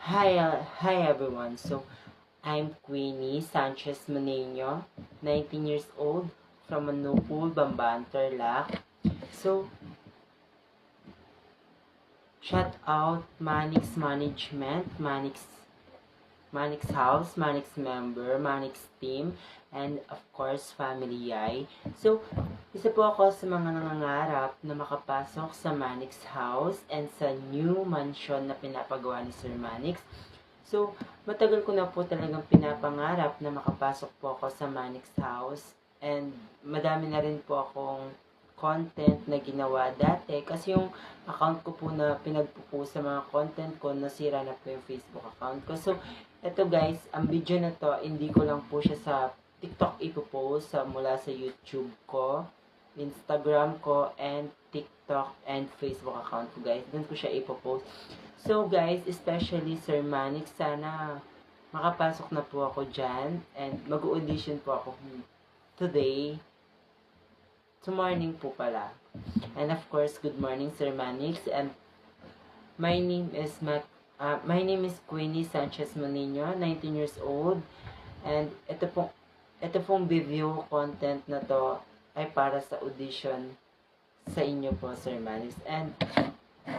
Hi everyone. I'm Queenie Sanchez Maneno, 19 years old from Manupul, Bamban, Tarlac. So, shout out Manix Management, Manix House, Manix Member, Manix Team, and of course, Family I. So, isa po ako sa mga nangangarap na makapasok sa Manix House and sa new mansion na pinapagawa ni Sir Manix. So, matagal ko na po talagang pinapangarap na makapasok po ako sa Manix House. And madami na rin po akong content na ginawa dati. Kasi yung account ko po na pinagpo-post sa mga content ko, nasira na po yung Facebook account ko. So, eto guys, ang video na to, hindi ko lang po siya sa TikTok ipopost mula sa YouTube ko, Instagram ko, and TikTok and Facebook account ko guys. Doon ko siya ipopost. So guys, especially Sir Manix, sana makapasok na po ako dyan and mag-audition po ako today. Tomorrow po pala. And of course, good morning Sir Manix, and my name is Queenie Sanchez Manino, 19 years old, and ito pong video content na to ay para sa audition sa inyo po Sir Manix. And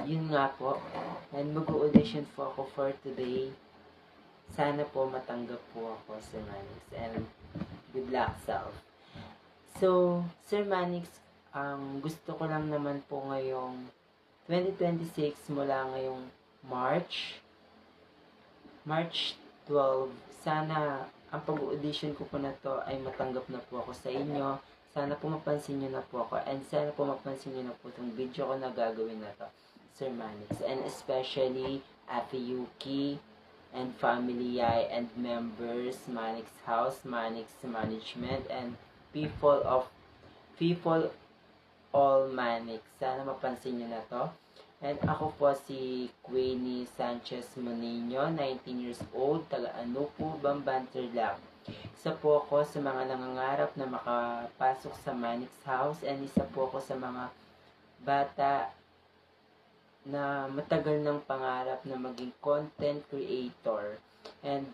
yun nga po, and mag-audition po ako for today. Sana po matanggap po ako, Sir Manix, and good luck self. So, Sir Manix, gusto ko lang naman po ngayong 2026 mula ngayong March 12, sana ang pag-audition ko po na to ay matanggap na po ako sa inyo. Sana po mapansin nyo na po ako, and sana po mapansin nyo na po itong video ko na gagawin na to, Sir Manix, and especially Ate Yuki and Family I and members, Manix House, Manix Management, and people all Manix. Sana mapansin nyo na to. And ako po si Queenie Sanchez Monino, 19 years old, taga Anupu, Bamban, Tarlac. Isa po ako sa mga nangangarap na makapasok sa Manix House, and isa po ako sa mga bata na matagal ng pangarap na maging content creator. And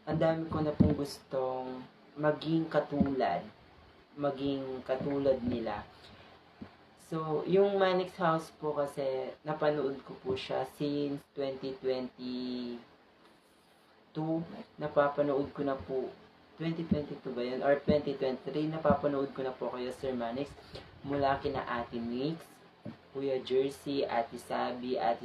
ang dami ko na pong gustong maging katulad nila. So, yung Manix House po kasi napanood ko po siya since 2022. Napapanood ko na po 2022 ba yun? Or 2023, napapanood ko na po kayo Sir Manix mula kina Ate Mix, Kuya Jersey, Ate Sabi, Ate